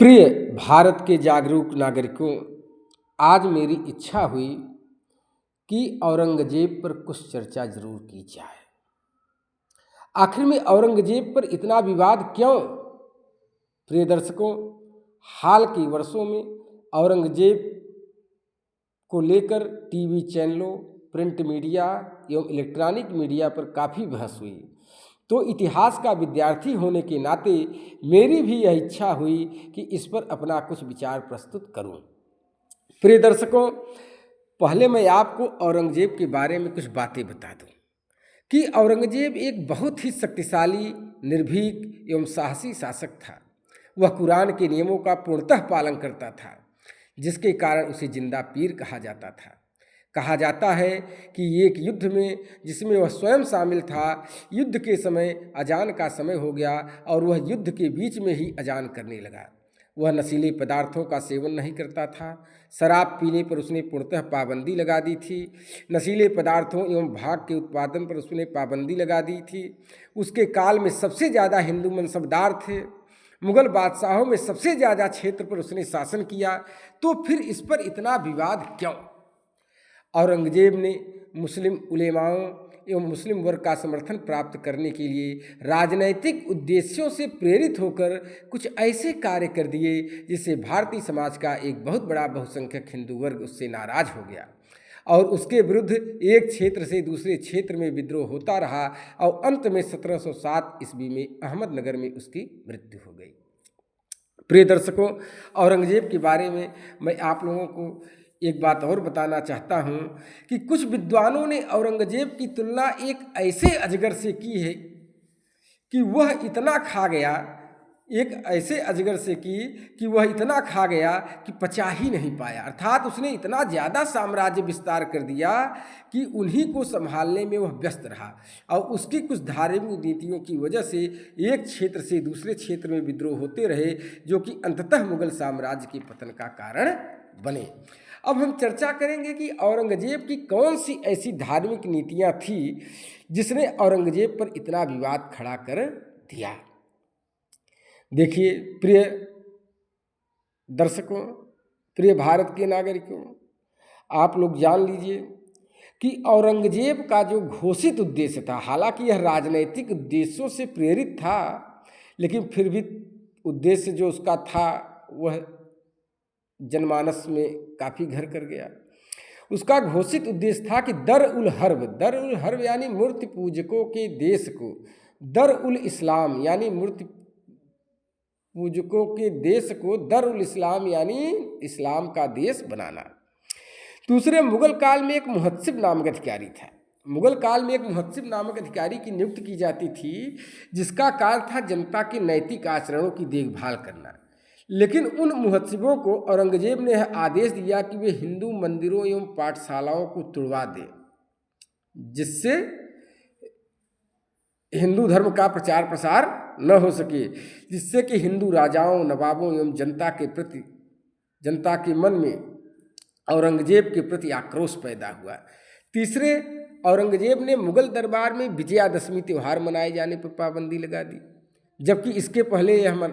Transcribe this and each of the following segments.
प्रिय भारत के जागरूक नागरिकों, आज मेरी इच्छा हुई कि औरंगजेब पर कुछ चर्चा जरूर की जाए। आखिर में औरंगजेब पर इतना विवाद क्यों? प्रिय दर्शकों, हाल के वर्षों में औरंगजेब को लेकर टीवी चैनलों, प्रिंट मीडिया एवं इलेक्ट्रॉनिक मीडिया पर काफ़ी बहस हुई। तो इतिहास का विद्यार्थी होने के नाते मेरी भी यह इच्छा हुई कि इस पर अपना कुछ विचार प्रस्तुत करूं। प्रिय दर्शकों, पहले मैं आपको औरंगजेब के बारे में कुछ बातें बता दूं कि औरंगजेब एक बहुत ही शक्तिशाली, निर्भीक एवं साहसी शासक था। वह कुरान के नियमों का पूर्णतः पालन करता था, जिसके कारण उसे जिंदा पीर कहा जाता था। कहा जाता है कि एक युद्ध में जिसमें वह स्वयं शामिल था, युद्ध के समय अजान का समय हो गया और वह युद्ध के बीच में ही अजान करने लगा। वह नशीले पदार्थों का सेवन नहीं करता था। शराब पीने पर उसने पूर्णतः पाबंदी लगा दी थी। नशीले पदार्थों एवं भांग के उत्पादन पर उसने पाबंदी लगा दी थी। उसके काल में सबसे ज़्यादा हिंदू मनसबदार थे। मुगल बादशाहों में सबसे ज़्यादा क्षेत्र पर उसने शासन किया। तो फिर इस पर इतना विवाद क्यों? औरंगजेब ने मुस्लिम उलेमाओं एवं मुस्लिम वर्ग का समर्थन प्राप्त करने के लिए राजनैतिक उद्देश्यों से प्रेरित होकर कुछ ऐसे कार्य कर दिए जिससे भारतीय समाज का एक बहुत बड़ा बहुसंख्यक हिंदू वर्ग उससे नाराज हो गया और उसके विरुद्ध एक क्षेत्र से दूसरे क्षेत्र में विद्रोह होता रहा और अंत में 1707 ईस्वी में अहमदनगर में उसकी मृत्यु हो गई। प्रिय दर्शकों, औरंगजेब के बारे में मैं आप लोगों को एक बात और बताना चाहता हूँ कि कुछ विद्वानों ने औरंगजेब की तुलना एक ऐसे अजगर से की है कि वह इतना खा गया, एक ऐसे अजगर से की कि वह इतना खा गया कि पचा ही नहीं पाया। अर्थात उसने इतना ज़्यादा साम्राज्य विस्तार कर दिया कि उन्हीं को संभालने में वह व्यस्त रहा और उसकी कुछ धार्मिक नीतियों की वजह से एक क्षेत्र से दूसरे क्षेत्र में विद्रोह होते रहे, जो कि अंततः मुगल साम्राज्य के पतन का कारण बने। अब हम चर्चा करेंगे कि औरंगजेब की कौन सी ऐसी धार्मिक नीतियां थी जिसने औरंगजेब पर इतना विवाद खड़ा कर दिया। देखिए प्रिय दर्शकों, प्रिय भारत के नागरिकों, आप लोग जान लीजिए कि औरंगजेब का जो घोषित उद्देश्य था, हालांकि यह राजनैतिक उद्देश्यों से प्रेरित था, लेकिन फिर भी उद्देश्य जो उसका था वह जनमानस में काफ़ी घर कर गया। उसका घोषित उद्देश्य था कि दर उल हर्ब यानी मूर्ति पूजकों के देश को, दर उल इस्लाम यानी मूर्ति पूजकों के देश को दर उल इस्लाम यानी इस्लाम का देश बनाना। दूसरे, मुगल काल में एक मुहत्सिब नामक अधिकारी था। मुगल काल में एक मुहत्सिब नामक अधिकारी की नियुक्ति की जाती थी, जिसका कार्य था जनता के नैतिक आचरणों की देखभाल करना। लेकिन उन मुहत्सिबों को औरंगजेब ने आदेश दिया कि वे हिंदू मंदिरों एवं पाठशालाओं को तुड़वा दें, जिससे हिंदू धर्म का प्रचार प्रसार न हो सके, जिससे कि हिंदू राजाओं, नवाबों एवं जनता के मन में औरंगजेब के प्रति आक्रोश पैदा हुआ। तीसरे, औरंगजेब ने मुगल दरबार में विजयादशमी त्यौहार मनाए जाने पर पाबंदी लगा दी, जबकि इसके पहले यह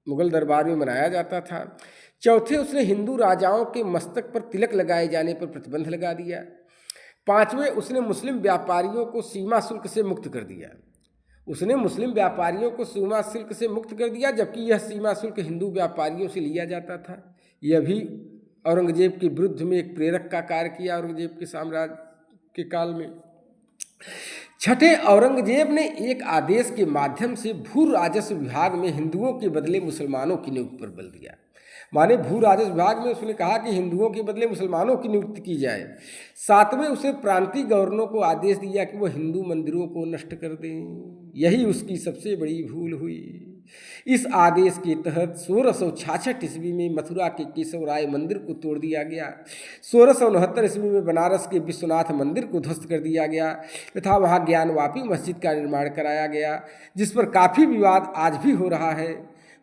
मुगल दरबार में मनाया जाता था। चौथे, उसने हिंदू राजाओं के मस्तक पर तिलक लगाए जाने पर प्रतिबंध लगा दिया। पांचवें, उसने मुस्लिम व्यापारियों को सीमा शुल्क से मुक्त कर दिया। जबकि यह सीमा शुल्क हिंदू व्यापारियों से लिया जाता था। यह भी औरंगजेब के विरुद्ध में एक प्रेरक का कार्य किया औरंगजेब के साम्राज्य के काल में। छठे, औरंगजेब ने एक आदेश के माध्यम से भू राजस्व विभाग में हिंदुओं के बदले मुसलमानों की नियुक्ति पर बल दिया। माने भू राजस्व विभाग में उसने कहा कि हिंदुओं के बदले मुसलमानों की नियुक्ति की जाए। सातवें, उसे प्रांतीय गवर्नरों को आदेश दिया कि वह हिंदू मंदिरों को नष्ट कर दें। यही उसकी सबसे बड़ी भूल हुई। इस आदेश के तहत 1666 ईस्वी में मथुरा के केशव राय मंदिर को तोड़ दिया गया। 1669 ईस्वी में बनारस के विश्वनाथ मंदिर को ध्वस्त कर दिया गया तथा वहाँ ज्ञानवापी मस्जिद का निर्माण कराया गया, जिस पर काफ़ी विवाद आज भी हो रहा है।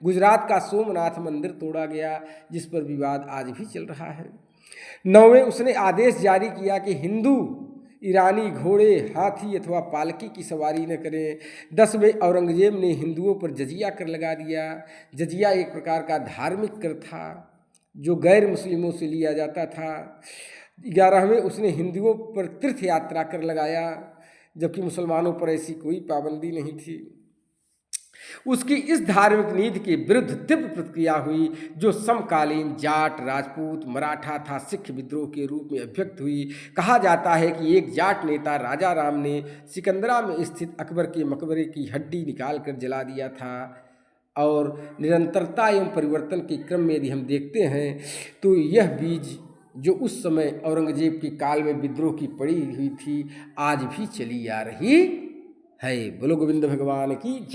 गुजरात का सोमनाथ मंदिर तोड़ा गया, जिस पर विवाद आज भी चल रहा है। नौवें, उसने आदेश जारी किया कि हिंदू ईरानी घोड़े, हाथी अथवा पालकी की सवारी न करें। 10वें औरंगजेब ने हिंदुओं पर जजिया कर लगा दिया। जजिया एक प्रकार का धार्मिक कर था जो गैर मुस्लिमों से लिया जाता था। 11वें उसने हिंदुओं पर तीर्थ यात्रा कर लगाया, जबकि मुसलमानों पर ऐसी कोई पाबंदी नहीं थी। उसकी इस धार्मिक नीति के विरुद्ध तीव्र प्रतिक्रिया हुई, जो समकालीन जाट, राजपूत, मराठा था सिख विद्रोह के रूप में अभिव्यक्त हुई। कहा जाता है कि एक जाट नेता राजा राम ने सिकंदरा में स्थित अकबर के मकबरे की हड्डी निकालकर जला दिया था। और निरंतरता एवं परिवर्तन के क्रम में यदि हम देखते हैं तो यह बीज जो उस समय औरंगजेब के काल में विद्रोह की पड़ी हुई थी, आज भी चली आ रही है। बोलो गोविंद भगवान की जय।